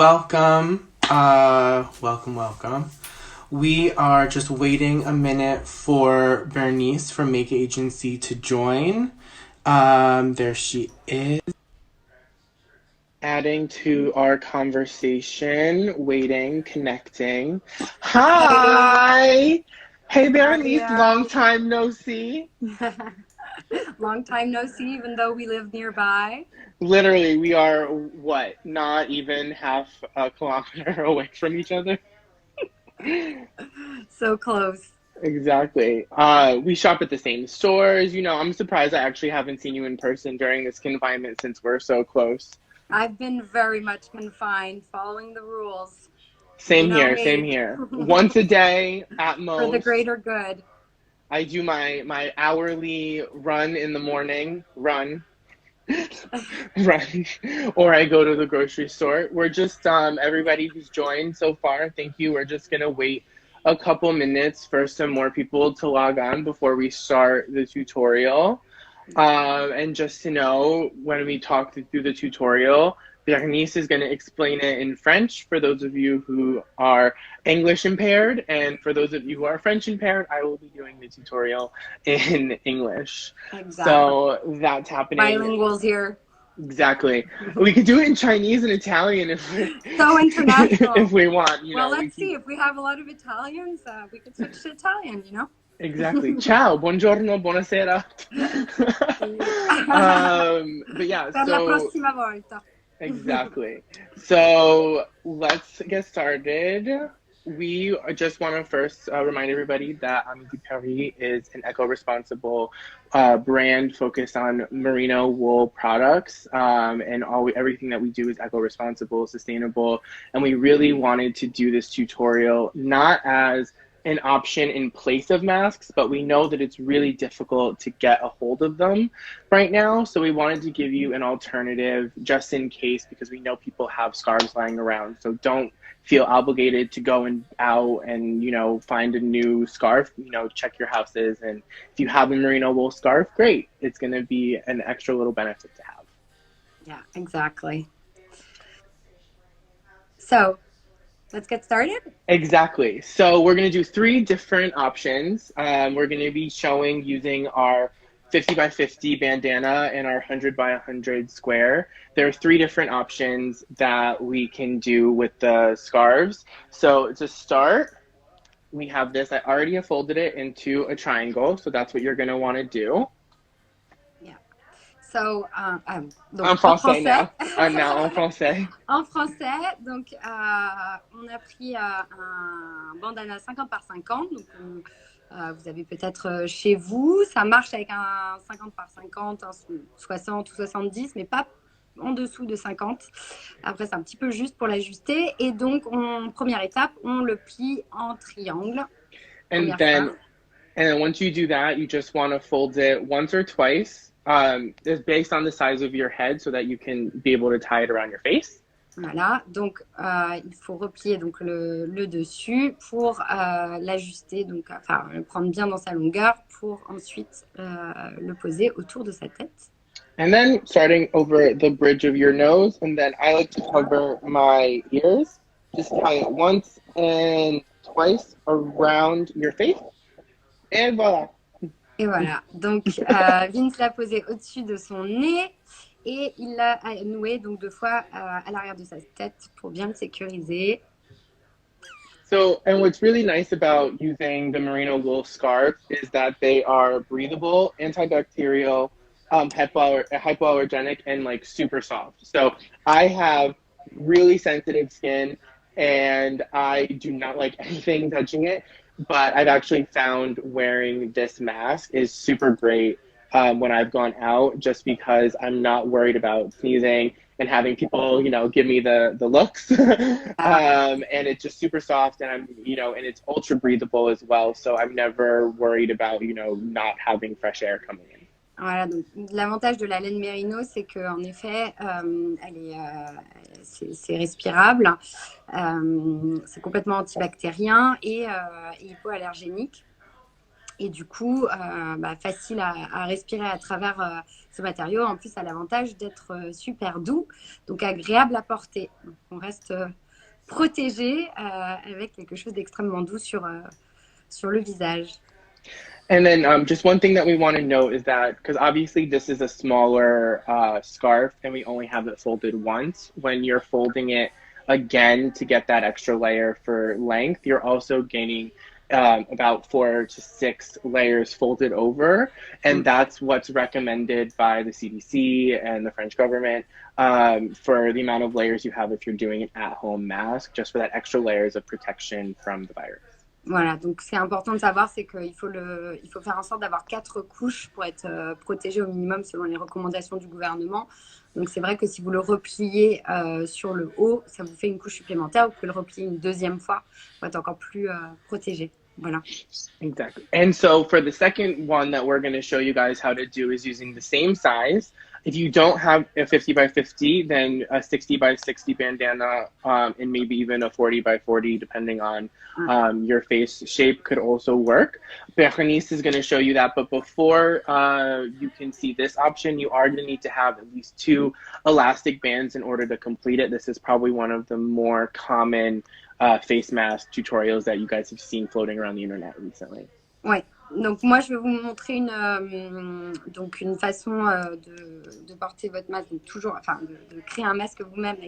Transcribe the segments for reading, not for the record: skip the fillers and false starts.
Welcome. Welcome. We are just waiting a minute for Berenice from Make Agency to join. There she is. Adding to our conversation, waiting, connecting. Hi! Hey Berenice, long time no see. Long time no see, even though we live nearby. Literally, we are, what, not even half a kilometer away from each other? So close. Exactly. We shop at the same stores. I'm surprised I actually haven't seen you in person during this confinement since we're so close. I've been very much confined, following the rules. Same here. Once a day at most. For the greater good. I do my hourly run in the morning, run, or I go to the grocery store. We're just, everybody who's joined so far, thank you. We're just going to wait a couple minutes for some more people to log on before we start the tutorial. And just to know, when we talk through the tutorial, Berenice is going to explain it in French for those of you who are English impaired, and for those of you who are French impaired, I will be doing the tutorial in English. Exactly. So that's happening. Bilinguals here. Exactly. We could do it in Chinese and Italian if we so international. if we want. Let's see. If we have a lot of Italians, we could switch to Italian. Exactly. Ciao, buongiorno, buonasera. But yeah, per la prossima volta. Exactly. So let's get started. We just want to first remind everybody that Amédée Paris is an eco-responsible brand focused on merino wool products, and everything that we do is eco-responsible, sustainable, and we really wanted to do this tutorial not as an option in place of masks, but we know that it's really difficult to get a hold of them right now. So we wanted to give you an alternative just in case, because we know people have scarves lying around. So don't feel obligated to go out and, find a new scarf. Check your houses. And if you have a merino wool scarf, great. It's going to be an extra little benefit to have. Yeah, exactly. So let's get started. Exactly. So we're going to do 3 different options. We're going to be showing using our 50 by 50 bandana and our 100 by 100 square. There are 3 different options that we can do with the scarves. So to start, we have this. I already have folded it into a triangle. So that's what you're going to want to do. So, donc, en français. Now en français. En français, donc on a pris un bandana 50 par 50. Donc, vous avez peut-être chez vous. Ça marche avec un 50 par 50, un 60 ou 70, mais pas en dessous de 50. Après, c'est un petit peu juste pour l'ajuster. Et donc, première étape, on le plie en triangle. And then once you do that, you just want to fold it once or twice. Is based on the size of your head so that you can be able to tie it around your face. Voilà, donc il faut replier donc le dessus pour l'ajuster, donc le prendre bien dans sa longueur pour ensuite le poser autour de sa tête. And then starting over the bridge of your nose, and then I like to cover my ears. Just tie it once and twice around your face. And voilà. Et voilà, donc Vince l'a posé au-dessus de son nez et il l'a noué donc 2 fois à l'arrière de sa tête pour bien le sécuriser. So, and what's really nice about using the merino wool scarves is that they are breathable, antibacterial, hypoallergenic, and super soft. So I have really sensitive skin and I do not like anything touching it. But I've actually found wearing this mask is super great when I've gone out, just because I'm not worried about sneezing and having people, give me the looks. And it's just super soft, and and it's ultra breathable as well. So I'm never worried about, not having fresh air coming in. Voilà, donc l'avantage de la laine mérino, c'est qu'en effet, c'est respirable, c'est complètement antibactérien et hypoallergénique. Et du coup, facile à respirer à travers ce matériau. En plus, ça a l'avantage d'être super doux, donc agréable à porter. Donc, on reste protégé avec quelque chose d'extrêmement doux sur le visage. And then just one thing that we want to note is that because obviously this is a smaller scarf and we only have it folded once, when you're folding it again to get that extra layer for length, you're also gaining about 4 to 6 layers folded over. And that's what's recommended by the CDC and the French government for the amount of layers you have if you're doing an at-home mask, just for that extra layers of protection from the virus. Voilà, donc ce qui est important de savoir, c'est qu'il faut faire en sorte d'avoir 4 couches pour être protégé au minimum selon les recommandations du gouvernement. Donc c'est vrai que si vous le repliez sur le haut, ça vous fait une couche supplémentaire. Vous pouvez le replier une deuxième fois pour être encore plus protégé. Voilà. Exactly. And so for the second one that we're going to show you guys how to do is using the same size. If you don't have a 50 by 50, then a 60 by 60 bandana and maybe even a 40 by 40, depending on your face shape, could also work. Berenice is going to show you that. But before you can see this option, you are going to need to have at least 2 elastic bands in order to complete it. This is probably one of the more common face mask tutorials that you guys have seen floating around the internet recently. Ouais. Donc moi je vais vous montrer une façon de porter votre masque, donc toujours, de créer un masque vous-même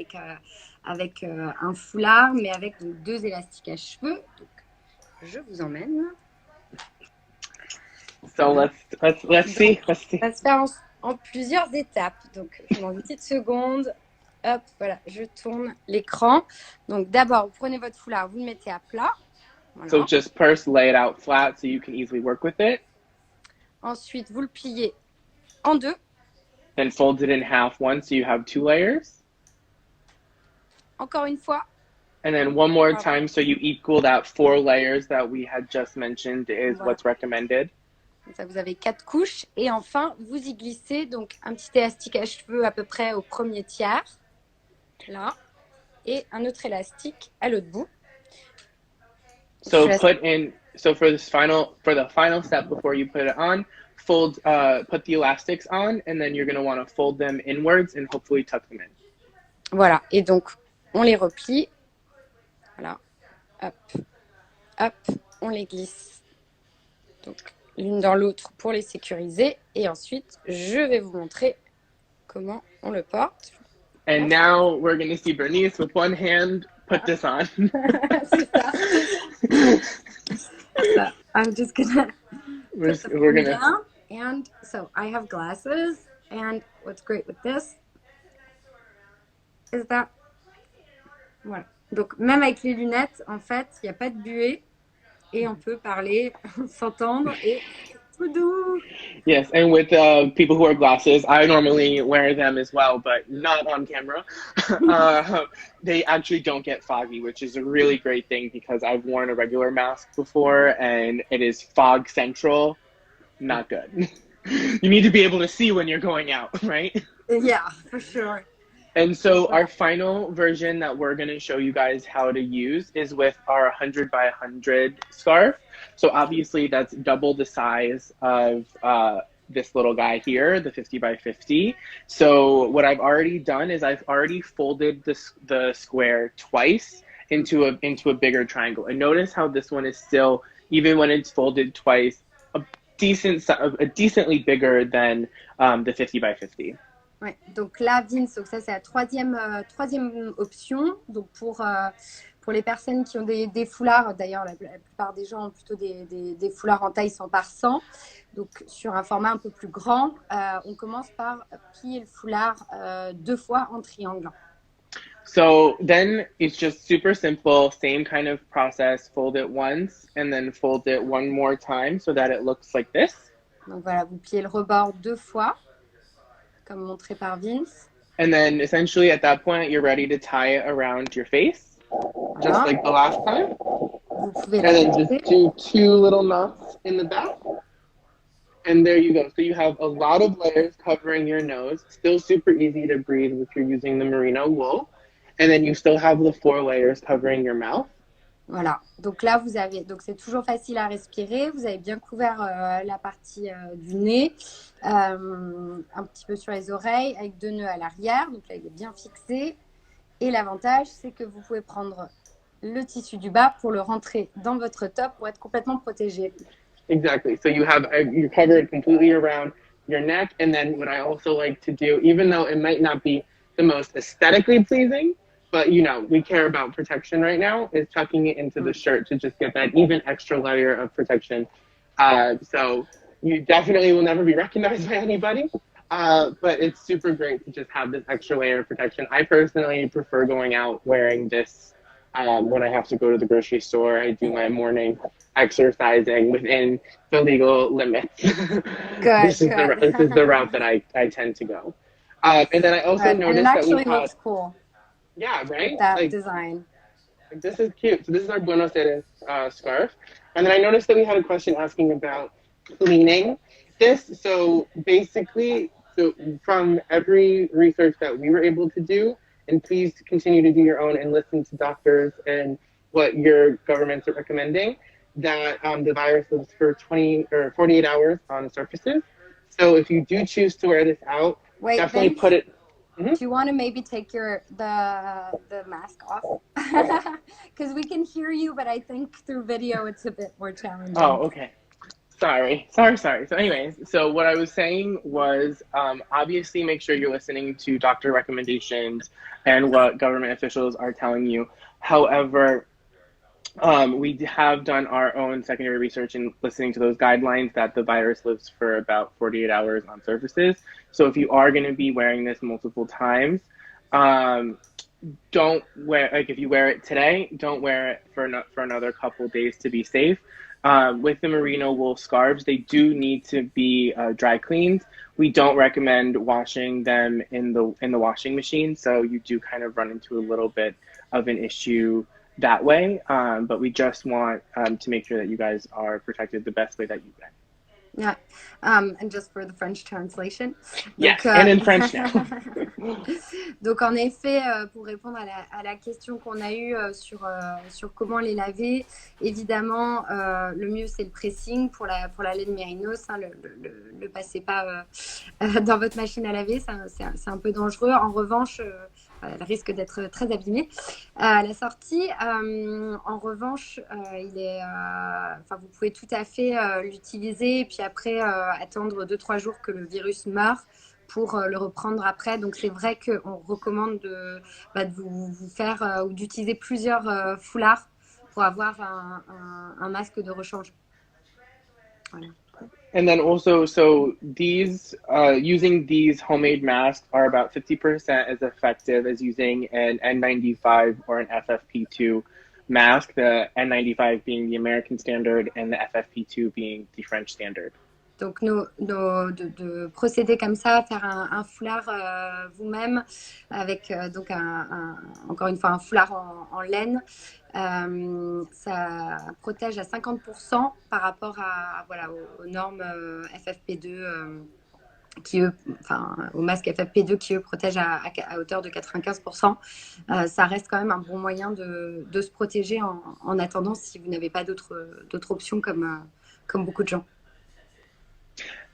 avec un foulard, mais avec donc 2 élastiques à cheveux. Donc je vous emmène. So let's see. Ça va se faire en plusieurs étapes. Donc je vous demande une petite seconde. Hop, voilà, je tourne l'écran. Donc d'abord, vous prenez votre foulard, vous le mettez à plat. Voilà. So just first lay it out flat so you can easily work with it. Ensuite, vous le pliez en 2. Then fold it in half once so you have 2 layers. Encore une fois. And then one more time so you equal that 4 layers that we had just mentioned is what's recommended. Donc ça, vous avez 4 couches. Et enfin, vous y glissez donc un petit élastique à cheveux à peu près au premier tiers. Là. Et un autre élastique à l'autre bout. So for the final step before you put it on, put the elastics on, and then you're going to want to fold them inwards and hopefully tuck them in. Voilà, et donc on les replie. Voilà, hop, hop, on les glisse. Donc l'une dans l'autre pour les sécuriser. Et ensuite, je vais vous montrer comment on le porte. And now we're going to see Berenice with one hand put this on. I'm just gonna. We're gonna. And so I have glasses, and what's great with this is that, voilà. Donc même avec les lunettes, en fait, il n'y a pas de buée et on peut parler, s'entendre et tout doux. Yes, and with people who wear glasses, I normally wear them as well, but not on camera. They actually don't get foggy, which is a really great thing because I've worn a regular mask before and it is fog central. Not good. You need to be able to see when you're going out, right? Yeah, for sure. And so our final version that we're going to show you guys how to use is with our 100 by 100 scarf. So obviously that's double the size of this little guy here, the 50 by 50. So what I've already done is I've already folded the square twice into a bigger triangle. And notice how this one is still, even when it's folded twice, decently bigger than the 50 by 50. Ouais, donc là, Vince, donc ça c'est la troisième option. Donc pour les personnes qui ont des foulards, d'ailleurs la plupart des gens ont plutôt des foulards en taille 100 par 100. Donc sur un format un peu plus grand, on commence par plier le foulard 2 fois en triangle. So then it's just super simple, same kind of process, fold it once and then fold it one more time so that it looks like this. Donc voilà, vous pliez le rebord 2 fois. Comme montré par Vince. And then essentially at that point, you're ready to tie it around your face, just like the last time. And then just do 2 little knots in the back. And there you go. So you have a lot of layers covering your nose. Still super easy to breathe if you're using the merino wool. And then you still have the 4 layers covering your mouth. Voilà, donc là vous avez, donc c'est toujours facile à respirer, vous avez bien couvert la partie du nez, un petit peu sur les oreilles avec 2 nœuds à l'arrière, donc là il est bien fixé. Et l'avantage c'est que vous pouvez prendre le tissu du bas pour le rentrer dans votre top pour être complètement protégé. Exactly. So you're covered completely around your neck, and then what I also like to do, even though it might not be the most aesthetically pleasing, but we care about protection right now, is tucking it into the shirt to just get that even extra layer of protection. So you definitely will never be recognized by anybody, but it's super great to just have this extra layer of protection. I personally prefer going out wearing this when I have to go to the grocery store. I do my morning exercising within the legal limits. This is the route that I tend to go. And then I also noticed and it actually that we had, looks cool. yeah, right? With that design. This is cute. So this is our Buenos Aires scarf. And then I noticed that we had a question asking about cleaning this. So basically, from every research that we were able to do, and please continue to do your own and listen to doctors and what your governments are recommending, that the virus lives for 20 or 48 hours on surfaces. So if you do choose to wear this out, definitely Vince, put it. Do you want to maybe take the mask off? Because we can hear you, but I think through video it's a bit more challenging. Oh, okay. Sorry. So anyways, so what I was saying was obviously make sure you're listening to doctor recommendations and what government officials are telling you. However, we have done our own secondary research and listening to those guidelines that the virus lives for about 48 hours on surfaces. So if you are going to be wearing this multiple times, don't wear, like if you wear it today, don't wear it for another couple days to be safe. With the merino wool scarves, they do need to be dry cleaned. We don't recommend washing them in the washing machine, so you do kind of run into a little bit of an issue that way. But we just want to make sure that you guys are protected the best way that you can. Yeah, and just for the French translation. Yes, and in French now. Donc en effet, pour répondre à la question qu'on a eue sur comment les laver, évidemment, le mieux c'est le pressing pour la laine mérinos. Hein, le passez pas dans votre machine à laver, c'est un peu dangereux. En revanche, elle risque d'être très abîmée à la sortie. En revanche, vous pouvez tout à fait l'utiliser et puis après attendre 2-3 jours que le virus meure pour le reprendre après. Donc c'est vrai qu'on recommande de vous faire ou d'utiliser plusieurs foulards pour avoir un masque de rechange. Voilà. And then also, so these using these homemade masks are about 50% as effective as using an N95 or an FFP2 mask, the N95 being the American standard and the FFP2 being the French standard. Donc, de procéder comme ça, faire un foulard vous-même avec donc encore une fois un foulard en laine, ça protège à 50% par rapport aux normes FFP2 aux masques FFP2 qui eux protègent à hauteur de 95%. Ça reste quand même un bon moyen de se protéger en attendant si vous n'avez pas d'autres options comme beaucoup de gens.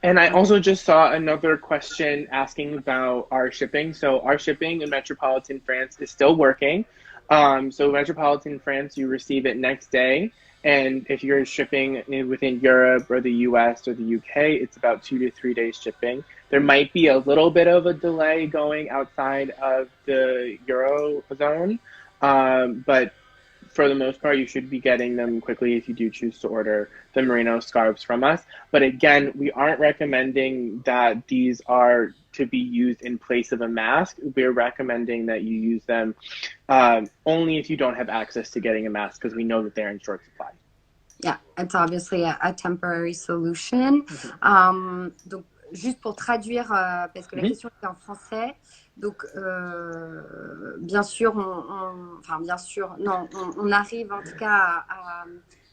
And I also just saw another question asking about our shipping. So our shipping in Metropolitan France is still working. So Metropolitan France, you receive it next day. And if you're shipping within Europe or the US or the UK, it's about 2 to 3 days shipping. There might be a little bit of a delay going outside of the Eurozone, but for the most part, you should be getting them quickly if you do choose to order the merino scarves from us. But again, we aren't recommending that these are to be used in place of a mask. We're recommending that you use them only if you don't have access to getting a mask because we know that they're in short supply. Yeah, it's obviously a temporary solution. Donc, juste pour traduire, parce que la question était en français. Donc, bien sûr, on arrive en tout cas à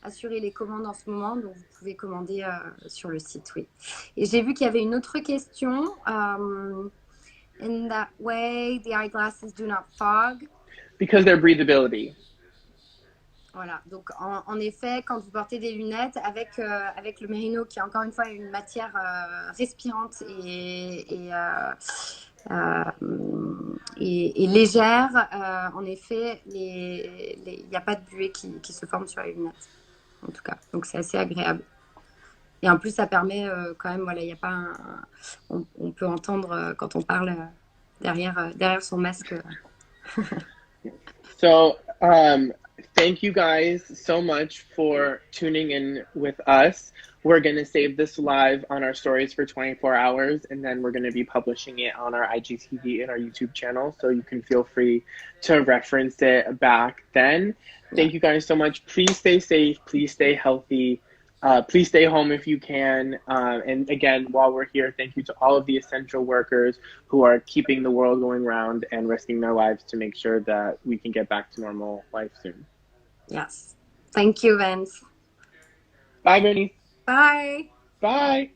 assurer les commandes en ce moment. Donc, vous pouvez commander sur le site, oui. Et j'ai vu qu'il y avait une autre question. In that way, the eyeglasses do not fog. Because their breathability. Voilà, donc en effet, quand vous portez des lunettes avec le mérino, qui est encore une fois une matière respirante et légère, en effet, il n'y a pas de buée qui se forme sur les lunettes, en tout cas. Donc c'est assez agréable. Et en plus, ça permet quand même, voilà, il y a pas on peut entendre quand on parle derrière son masque. So, thank you guys so much for tuning in with us. We're going to save this live on our stories for 24 hours, and then we're going to be publishing it on our IGTV and our YouTube channel, so you can feel free to reference it back then. Thank you guys so much. Please stay safe. Please stay healthy. Please stay home if you can. And again, while we're here, thank you to all of the essential workers who are keeping the world going round and risking their lives to make sure that we can get back to normal life soon. Yes. Thank you, Vince. Bye, Berenice. Bye. Bye.